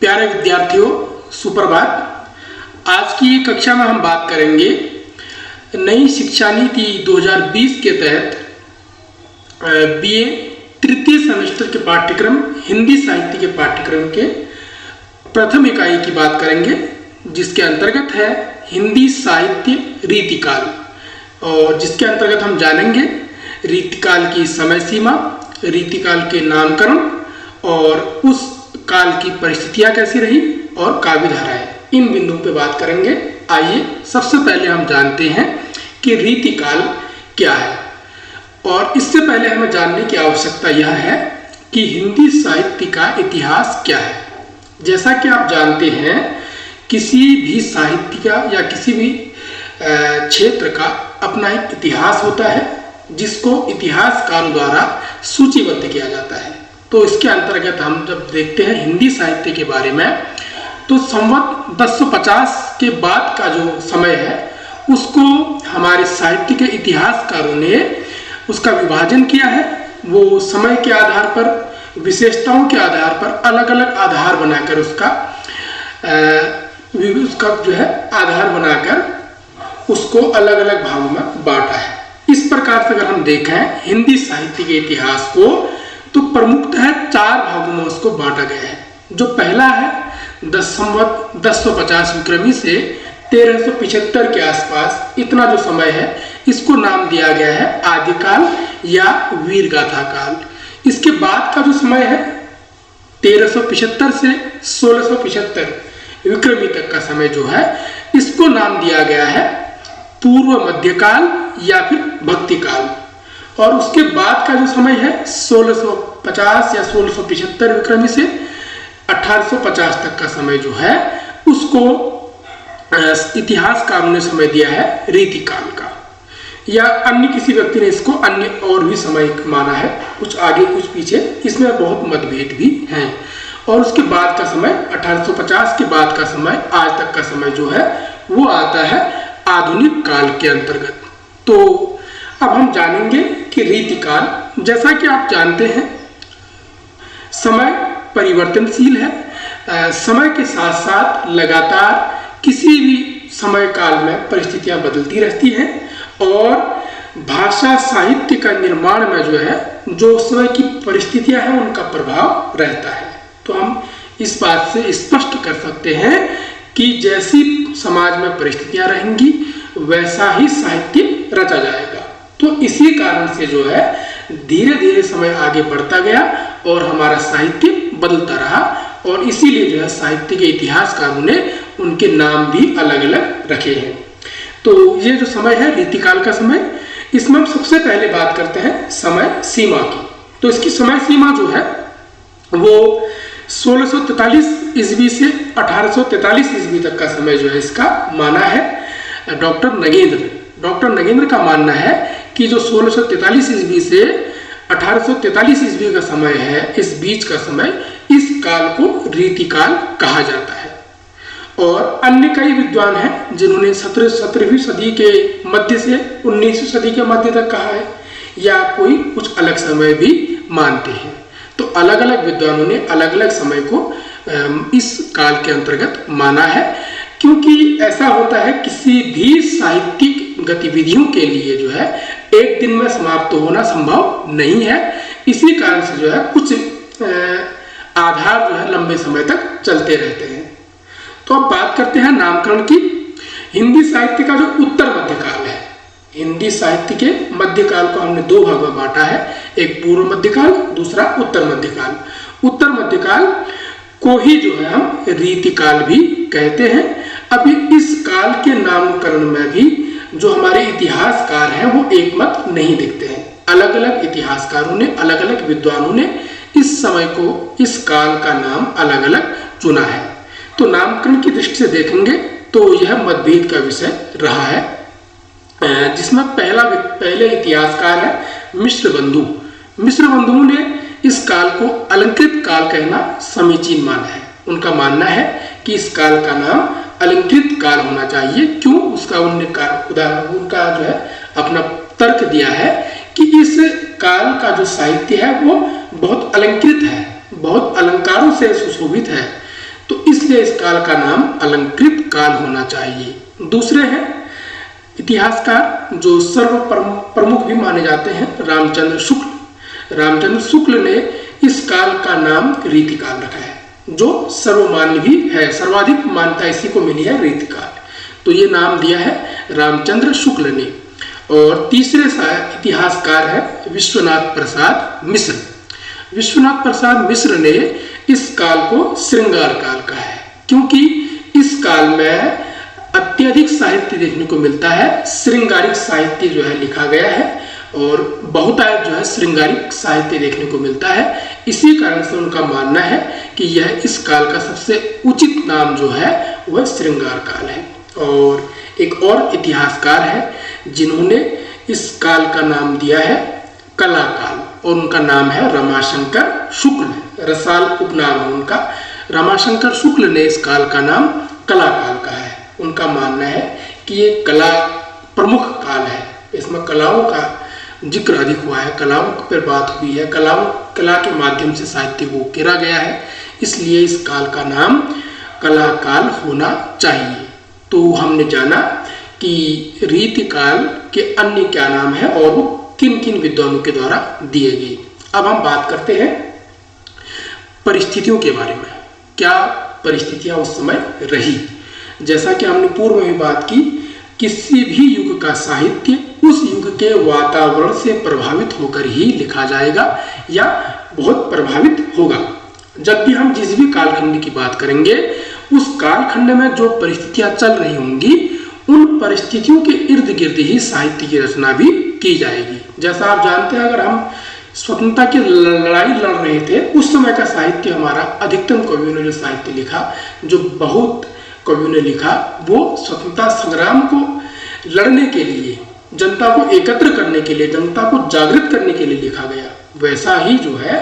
प्यारे विद्यार्थियों, सुप्रभात। आज की कक्षा में हम बात करेंगे नई शिक्षा नीति 2020 के तहत बीए तृतीय सेमेस्टर के पाठ्यक्रम हिंदी साहित्य के पाठ्यक्रम के प्रथम इकाई की बात करेंगे, जिसके अंतर्गत है हिंदी साहित्य रीतिकाल, और जिसके अंतर्गत हम जानेंगे रीतिकाल की समय सीमा, रीतिकाल के नामकरण और उस काल की परिस्थितियां कैसी रही और काव्य धाराएं, इन बिंदुओं पे बात करेंगे। आइए सबसे पहले हम जानते हैं कि रीतिकाल क्या है, और इससे पहले हमें जानने की आवश्यकता यह है कि हिंदी साहित्य का इतिहास क्या है। जैसा कि आप जानते हैं, किसी भी साहित्य का या किसी भी क्षेत्र का अपना एक इतिहास होता है, जिसको इतिहासकारों द्वारा सूचीबद्ध किया जाता है। तो इसके अंतर्गत हम जब देखते हैं हिंदी साहित्य के बारे में, तो संवत 1050 के बाद का जो समय है, उसको हमारे साहित्य के इतिहासकारों ने उसका विभाजन किया है। वो समय के आधार पर, विशेषताओं के आधार पर अलग अलग आधार बनाकर उसका जो है आधार बनाकर उसको अलग अलग भागों में बांटा है। इस प्रकार से अगर हम देखें हिंदी साहित्य के इतिहास को, तो प्रमुखतः 4 भागों में उसको बांटा गया है। जो पहला है संवत 1050 विक्रमी से 1375 के आसपास, इतना जो समय है, इसको नाम दिया गया है आदिकाल या वीरगाथा काल। इसके बाद का जो समय है 1375 से 1675 विक्रमी तक का समय जो है, इसको नाम दिया गया है पूर्व मध्यकाल या फिर भक्ति काल। और उसके बाद का जो समय है 1650 या 1675 विक्रमी से 1850 तक का समय जो है, उसको इतिहासकारों ने समय दिया है रीतिकाल का, या अन्य किसी व्यक्ति ने इसको अन्य और भी समय माना है, कुछ आगे कुछ पीछे, इसमें बहुत मतभेद भी हैं। और उसके बाद का समय 1850 के बाद का समय, आज तक का समय जो है, वो आता है आधुनिक काल के अंतर्गत। तो अब हम जानेंगे कि रीतिकाल, जैसा कि आप जानते हैं, समय परिवर्तनशील है। समय के साथ साथ लगातार किसी भी समय काल में परिस्थितियां बदलती रहती हैं, और भाषा साहित्य का निर्माण में जो है, जो समय की परिस्थितियां हैं, उनका प्रभाव रहता है। तो हम इस बात से स्पष्ट कर सकते हैं कि जैसी समाज में परिस्थितियां रहेंगी, वैसा ही साहित्य रचा जाएगा। तो इसी कारण से जो है धीरे धीरे समय आगे बढ़ता गया और हमारा साहित्य बदलता रहा, और इसीलिए जो है साहित्य के इतिहासकारों ने उनके नाम भी अलग अलग रखे हैं। तो ये जो समय है रीतिकाल का समय, इसमें हम सबसे पहले बात करते हैं समय सीमा की। तो इसकी समय सीमा जो है वो 1643 ईस्वी से 1843 ईस्वी तक का समय जो है इसका माना है डॉक्टर नगेंद्र का मानना है कि जो 1643 ईस्वी से 1843 ईस्वी का समय है, इस बीच का समय, इस काल को रीतिकाल कहा जाता है। और अन्य कई विद्वान हैं जिन्होंने 17वीं सदी के मध्य से 19वीं सदी के मध्य तक कहा है, या कोई कुछ अलग समय भी मानते हैं। तो अलग अलग विद्वानों ने अलग अलग समय को इस काल के अंतर्गत माना है, क्योंकि ऐसा होता है किसी भी साहित्यिक गतिविधियों के लिए जो है एक दिन में समाप्त होना संभव नहीं है। इसी कारण से जो है कुछ आधार जो है लंबे समय तक चलते रहते हैं। तो अब बात करते हैं नामकरण की। हिंदी साहित्य का जो उत्तर मध्यकाल है, हिंदी साहित्य के मध्यकाल को हमने 2 भाग में बांटा है, एक पूर्व मध्यकाल, दूसरा उत्तर मध्यकाल। उत्तर मध्यकाल को ही जो है हम रीतिकाल भी कहते हैं। अभी इस काल के नामकरण में भी जो हमारे इतिहासकार हैं वो एक मत नहीं दिखते हैं। अलग अलग इतिहासकारों ने, अलग अलग विद्वानों ने इस समय को, इस काल का नाम अलग अलग चुना है। तो नामकरण की दृष्टि से देखेंगे तो यह मतभेद का विषय रहा है, जिसमें पहले इतिहासकार है मिश्र बंधुओं ने इस काल को अलंकृत काल कहना समीचीन माना है। उनका मानना है कि इस काल का नाम अलंकृत काल होना चाहिए। क्यों? उसका उनका जो है अपना तर्क दिया है कि इस काल का जो साहित्य है वो बहुत अलंकृत है, बहुत अलंकारों से सुशोभित है। तो इसलिए इस काल का नाम अलंकृत काल होना चाहिए। दूसरे हैं इतिहासकार जो सर्व प्रमुख भी माने जाते हैं, रामचंद्र शुक्ल। रामचंद्र शुक्ल ने इस काल का नाम रीतिकाल रखा है, जो सर्वमान्य भी है, सर्वाधिक मान्यता इसी को मिली है, रीतिकाल। तो ये नाम दिया है रामचंद्र शुक्ल ने। और तीसरे इतिहासकार है विश्वनाथ प्रसाद मिश्र। विश्वनाथ प्रसाद मिश्र ने इस काल को श्रृंगार काल कहा है, क्योंकि इस काल में अत्यधिक साहित्य देखने को मिलता है, श्रृंगारिक साहित्य जो है लिखा गया है और बहुतायत जो है श्रृंगारिक साहित्य देखने को मिलता है। इसी कारण से उनका मानना है कि यह इस काल का सबसे उचित नाम जो है वह श्रृंगार काल है। और एक और इतिहासकार है जिन्होंने इस काल का नाम दिया है कला काल, और उनका नाम है रमाशंकर शुक्ल। रसाल उपनाम है उनका। रमाशंकर शुक्ल ने इस काल का नाम कला काल कहा है। उनका मानना है कि ये कला प्रमुख काल है, इसमें कलाओं का जिक्र अधिक हुआ है, कलाओं पर बात हुई है, कला के माध्यम से साहित्य को उकेरा गया है, इसलिए इस काल का नाम कला काल होना चाहिए। तो हमने जाना कि रीतिकाल के अन्य क्या नाम है और वो किन किन विद्वानों के द्वारा दिए गए। अब हम बात करते हैं परिस्थितियों के बारे में, क्या परिस्थितियां उस समय रही। जैसा कि हमने पूर्व में बात की, किसी भी युग का साहित्य उस युग के वातावरण से प्रभावित होकर ही लिखा जाएगा या बहुत प्रभावित होगा। जब भी हम जिस भी कालखंड की बात करेंगे, उस कालखंड में जो परिस्थितियां चल रही होंगी, उन परिस्थितियों के इर्द गिर्द ही साहित्य की रचना भी की जाएगी। जैसा आप जानते हैं, अगर हम स्वतंत्रता की लड़ाई लड़ रहे थे, उस समय का साहित्य हमारा अधिकतम कवियों ने जो साहित्य लिखा, जो बहुत कवियों ने लिखा, वो स्वतंत्रता संग्राम को लड़ने के लिए, जनता को एकत्र करने के लिए, जनता को जागृत करने के लिए लिखा गया। वैसा ही जो है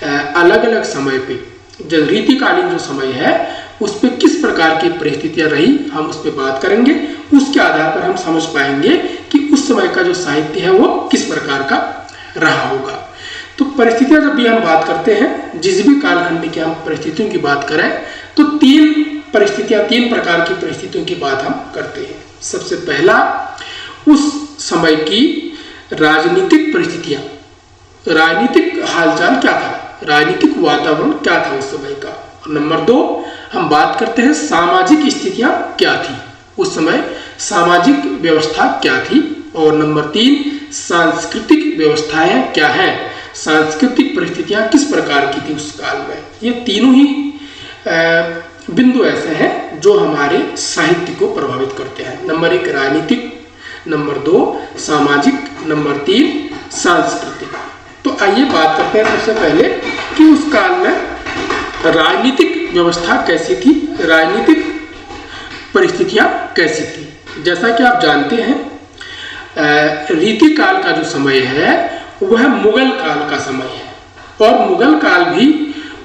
अलग अलग समय पे जो रीतिकालीन जो समय है, उस पर किस प्रकार की परिस्थितियां रही, हम उस पर बात करेंगे। उसके आधार पर हम समझ पाएंगे कि उस समय का जो साहित्य है वो किस प्रकार का रहा होगा। तो परिस्थितियां जब भी हम बात करते हैं, जिस भी कालखंड की हम परिस्थितियों की बात करें, तो तीन प्रकार की परिस्थितियों की बात हम करते हैं। सबसे पहला, उस समय की राजनीतिक परिस्थितियां, राजनीतिक हालचाल क्या था, राजनीतिक वातावरण क्या था उस समय का। नंबर 2, हम बात करते हैं सामाजिक स्थितियां क्या थी उस समय, सामाजिक व्यवस्था क्या थी। और नंबर 3, सांस्कृतिक व्यवस्थाएं क्या हैं, सांस्कृतिक परिस्थितियां किस प्रकार की थी उस काल में। ये तीनों ही बिंदु ऐसे हैं जो हमारे साहित्य को प्रभावित करते हैं। नंबर 1 राजनीतिक, नंबर 2 सामाजिक, नंबर 3 सांस्कृतिक। तो आइए बात करते हैं सबसे पहले कि उस काल में राजनीतिक व्यवस्था कैसी थी, राजनीतिक परिस्थितियां कैसी थी। जैसा कि आप जानते हैं, रीतिकाल का जो समय है वह मुगल काल का समय है, और मुगल काल भी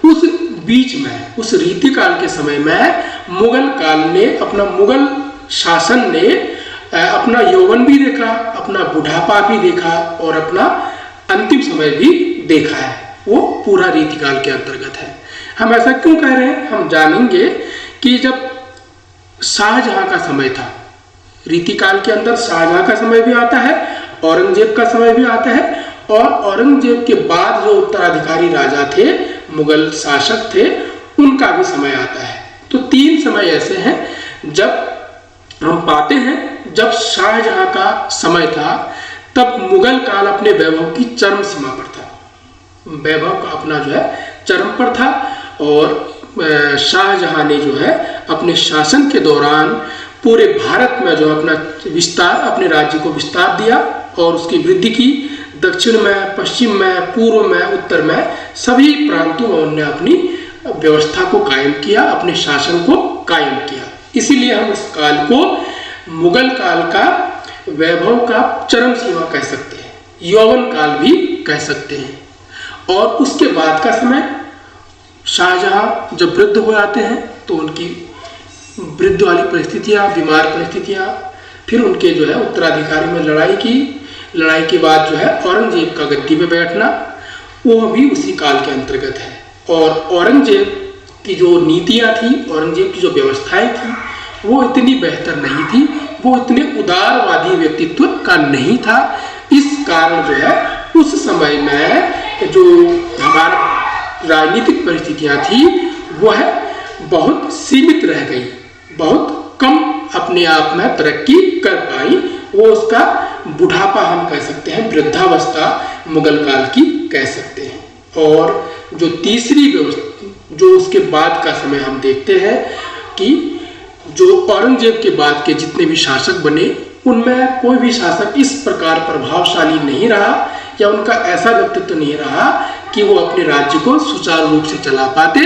उस बीच में, उस रीतिकाल के समय में मुगल काल ने मुगल शासन ने अपना यौवन भी देखा, अपना बुढ़ापा भी देखा और अपना अंतिम समय भी देखा है। वो पूरा रीतिकाल के अंतर्गत है। हम ऐसा क्यों कह रहे हैं, हम जानेंगे कि जब शाहजहां का समय था, रीतिकाल के अंदर शाहजहां का समय भी आता है, औरंगजेब का समय भी आता है, और औरंगजेब के बाद जो उत्तराधिकारी राजा थे, मुगल शासक थे, उनका भी समय आता है। तो 3 समय ऐसे हैं जब हम पाते हैं, जब शाहजहां का समय था तब मुगल काल अपने वैभव की चरम सीमा पर था, वैभव का अपना जो है चरम पर था, और शाहजहां ने जो है अपने शासन के दौरान पूरे भारत में जो अपना विस्तार, अपने राज्य को विस्तार दिया और उसकी वृद्धि की। दक्षिण में, पश्चिम में, पूर्व में, उत्तर में सभी प्रांतों में उन्होंने अपनी व्यवस्था को कायम किया, अपने शासन को कायम किया। इसीलिए हम इस काल को मुगल काल का वैभव का चरम सीमा कह सकते हैं, यौवन काल भी कह सकते हैं। और उसके बाद का समय, शाहजहां जब वृद्ध हो जाते हैं तो उनकी वृद्ध वाली परिस्थितियां, बीमार परिस्थितियां, फिर उनके जो है उत्तराधिकारी में लड़ाई की, लड़ाई के बाद जो है औरंगजेब का गद्दी पे बैठना, वो भी उसी काल के अंतर्गत है। और औरंगजेब की जो नीतियाँ थी, औरंगजेब की जो व्यवस्थाएं थी, वो इतनी बेहतर नहीं थी, वो इतने उदारवादी व्यक्तित्व का नहीं था। इस कारण जो है उस समय में जो हमारा राजनीतिक परिस्थितियाँ थी वह बहुत सीमित रह गई, बहुत कम अपने आप में तरक्की कर पाई। वो उसका बुढ़ापा हम कह सकते हैं, वृद्धावस्था मुगल काल की कह सकते हैं। और जो तीसरी व्यवस्था, जो उसके बाद का समय हम देखते हैं कि जो औरंगजेब के बाद के जितने भी शासक बने, उनमें कोई भी शासक इस प्रकार प्रभावशाली नहीं रहा या उनका ऐसा व्यक्तित्व नहीं रहा कि वो अपने राज्य को सुचारू रूप से चला पाते।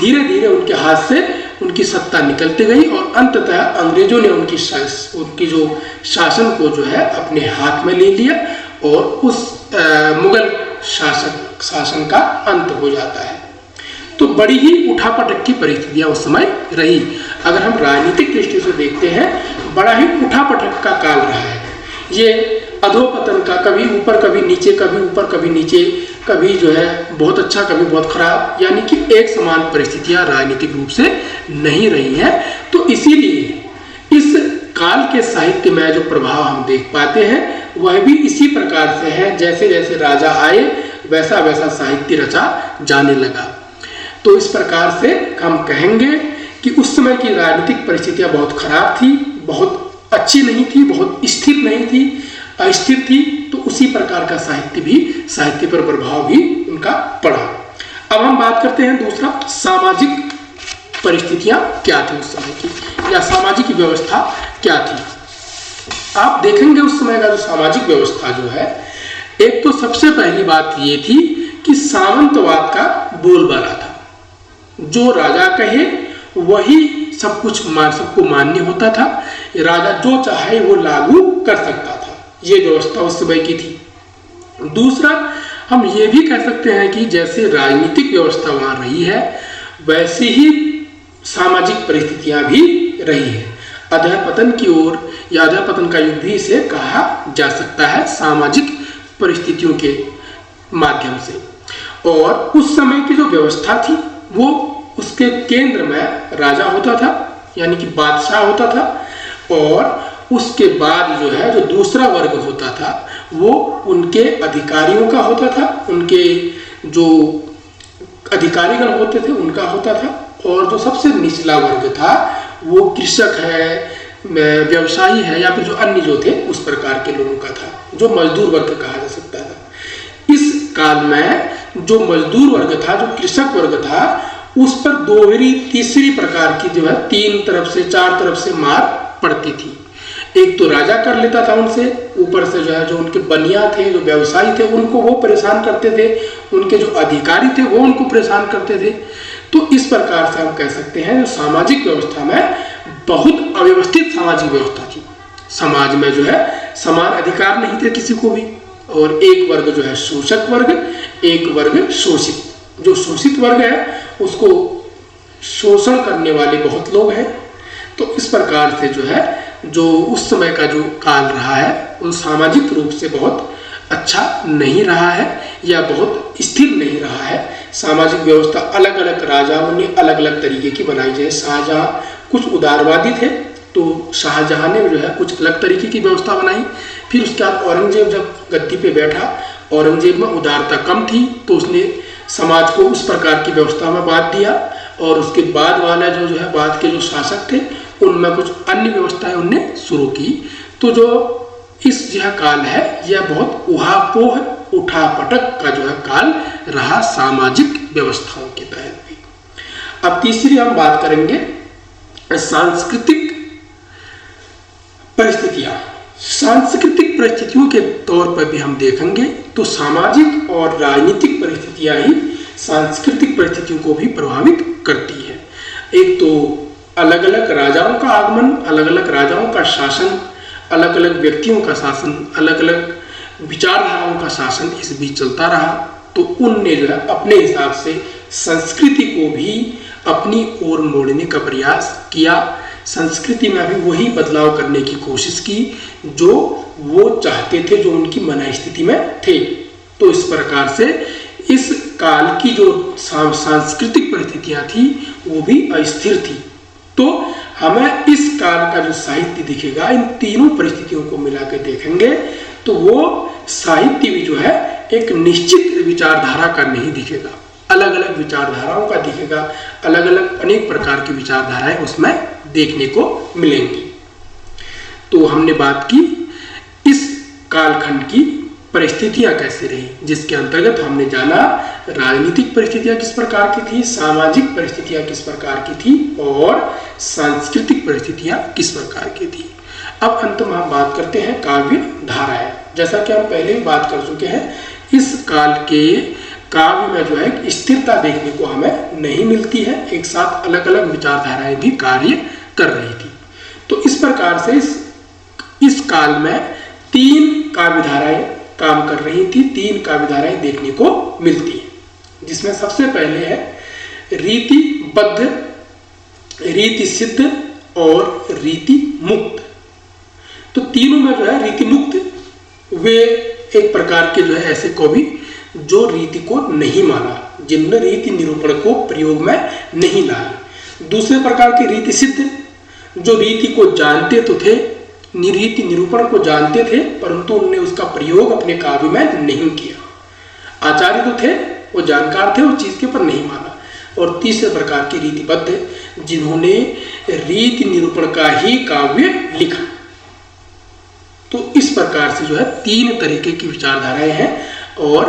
धीरे धीरे उनके हाथ से उनकी सत्ता निकलती गई और अंततः अंग्रेजों ने उनकी जो शासन को जो है अपने हाथ में ले लिया और उस मुगल शासन का अंत हो जाता है। तो बड़ी ही उठापटक की परिस्थितियां उस समय रही। अगर हम राजनीतिक दृष्टि से देखते हैं, बड़ा ही उठापटक का काल रहा है। ये अधोपतन का, कभी ऊपर कभी नीचे, कभी ऊपर कभी नीचे, कभी जो है बहुत अच्छा कभी बहुत खराब, यानी कि एक समान परिस्थितियां राजनीतिक रूप से नहीं रही हैं। तो इसीलिए इस काल के साहित्य में जो प्रभाव हम देख पाते हैं वह भी इसी प्रकार से है, जैसे जैसे राजा आए वैसा वैसा साहित्य रचा जाने लगा। तो इस प्रकार से हम कहेंगे कि उस समय की राजनीतिक परिस्थितियां बहुत खराब थी, बहुत अच्छी नहीं थी, बहुत स्थिर नहीं थी, अस्थिर थी। तो उसी प्रकार का साहित्य पर प्रभाव भी उनका पड़ा। अब हम बात करते हैं दूसरा, सामाजिक परिस्थितियां क्या थी उस समय की, या सामाजिक व्यवस्था क्या थी। आप देखेंगे उस समय का जो सामाजिक व्यवस्था जो है, एक तो सबसे पहली बात ये थी कि सामंतवाद का बोलबाला था। जो राजा कहे वही सब कुछ सबको मान्य होता था, राजा जो चाहे वो लागू कर सकता था। ये व्यवस्था उस समय की थी। दूसरा, हम ये भी कह सकते हैं कि जैसे राजनीतिक व्यवस्था वहां रही है वैसी ही सामाजिक परिस्थितियां भी रही है। अधःपतन की ओर या अधःपतन का युग भी इसे कहा जा सकता है, सामाजिक परिस्थितियों के माध्यम से। और उस समय की जो व्यवस्था थी वो उसके केंद्र में राजा होता था, यानी कि बादशाह होता था, और उसके बाद जो है जो दूसरा वर्ग होता था वो उनके अधिकारियों का होता था, उनके जो अधिकारीगण होते थे उनका होता था। और जो सबसे निचला वर्ग था वो कृषक है, व्यवसायी है, या फिर जो अन्य जो थे उस प्रकार के लोगों का था, जो मजदूर वर्ग कहा जा सकता था। इस काल में जो मजदूर वर्ग था, जो कृषक वर्ग था, उस पर दोहरी तीसरी प्रकार की जो है 3 तरफ से 4 तरफ से मार पड़ती थी। एक तो राजा कर लेता था उनसे, ऊपर से जो है जो उनके बनिया थे, जो व्यवसायी थे, उनको वो परेशान करते थे, उनके जो अधिकारी थे वो उनको परेशान करते थे। तो इस प्रकार से हम कह सकते हैं जो सामाजिक व्यवस्था में बहुत अव्यवस्थित सामाजिक व्यवस्था थी। समाज में जो है समान अधिकार नहीं थे किसी को भी, और एक वर्ग जो है शोषक वर्ग, एक वर्ग शोषित। जो शोषित वर्ग है उसको शोषण करने वाले बहुत लोग हैं। तो इस प्रकार से जो है जो उस समय का जो काल रहा है वो सामाजिक रूप से बहुत अच्छा नहीं रहा है या बहुत स्थिर नहीं रहा है। सामाजिक व्यवस्था अलग अलग राजाओं ने अलग अलग तरीके की बनाई। जैसे शाहजहां कुछ उदारवादी थे तो शाहजहां ने जो है कुछ अलग तरीके की व्यवस्था बनाई। फिर उसके बाद औरंगजेब जब गद्दी पे बैठा, औरंगजेब में उदारता कम थी तो उसने समाज को उस प्रकार की व्यवस्था में बांट दिया, और उसके बाद वाला जो है बाद के जो शासक थे उनमें कुछ अन्य व्यवस्थाएं उनने शुरू की। तो जो इस यह काल है यह बहुत उहापोह उठापटक का जो है काल रहा सामाजिक व्यवस्थाओं के तहत भी। अब तीसरी हम बात करेंगे सांस्कृतिक परिस्थितियां। सांस्कृतिक परिस्थितियों के तौर पर भी हम देखेंगे तो सामाजिक और राजनीतिक परिस्थितियां ही सांस्कृतिक परिस्थितियों को भी प्रभावित करती है। एक तो अलग अलग राजाओं का आगमन, अलग अलग राजाओं का शासन, अलग अलग व्यक्तियों का शासन, अलग अलग विचारधाराओं का शासन इस बीच चलता रहा। तो उनने जो है अपने हिसाब से संस्कृति को भी अपनी ओर मोड़ने का प्रयास किया। संस्कृति में भी वही बदलाव करने की कोशिश की जो वो चाहते थे, जो उनकी मना स्थिति में थे। तो इस प्रकार से इस काल की जो सांस्कृतिक परिस्थितियां थी वो भी अस्थिर थी। तो हमें इस काल का जो साहित्य दिखेगा, इन तीनों परिस्थितियों को मिला के देखेंगे तो वो साहित्य भी जो है एक निश्चित विचारधारा का नहीं दिखेगा, अलग अलग विचारधाराओं का दिखेगा, अलग अलग अनेक प्रकार की विचारधाराएं उसमें देखने को मिलेंगी। तो हमने बात की इस कालखंड की परिस्थितियां कैसे रही, जिसके अंतर्गत हमने जाना राजनीतिक परिस्थितियां किस प्रकार की थी, सामाजिक परिस्थितियां किस प्रकार की थी और सांस्कृतिक परिस्थितियां किस प्रकार की थी। अब अंत में हम बात करते हैं काव्य धाराएं। जैसा कि हम पहले ही बात कर चुके हैं, इस काल के काव्य में जो है स्थिरता देखने को हमें नहीं मिलती है, एक साथ अलग अलग विचारधाराएं भी कार्य कर रही थी। तो इस प्रकार से इस काल में 3 काव्यधाराएं काम कर रही थी, 3 काव्यधाराएं देखने को मिलती हैं, जिसमें सबसे पहले है रीतिबद्ध, रीति सिद्ध और रीति मुक्त। तो तीनों में जो है रीति मुक्त वे एक प्रकार के जो है ऐसे कवि जो रीति को नहीं माना, जिनने रीति निरूपण को प्रयोग में नहीं लाया। दूसरे प्रकार के रीति सिद्ध, जो रीति को जानते तो थे, रीति निरूपण को जानते थे, परंतु उन्होंने उसका प्रयोग अपने काव्य में नहीं किया। आचार्य तो थे, वो जानकार थे, उस चीज के पर नहीं माना। और तीसरे प्रकार के रीतिबद्ध, जिन्होंने रीति निरूपण का ही काव्य लिखा। तो इस प्रकार से जो है 3 तरीके की विचारधाराएं हैं और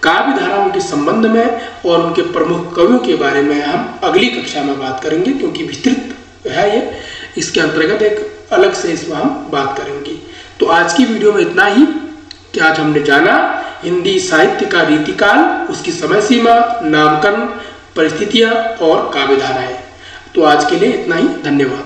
काव्य धाराओं के संबंध में और उनके प्रमुख कवियों के बारे में हम अगली कक्षा में बात करेंगे, क्योंकि विस्तृत है ये, इसके अंतर्गत एक अलग से इसमें हम बात करेंगे। तो आज की वीडियो में इतना ही कि आज हमने जाना हिंदी साहित्य का रीतिकाल, उसकी समय सीमा, नामकरण, परिस्थितियां और काव्यधाराएं। तो आज के लिए इतना ही, धन्यवाद।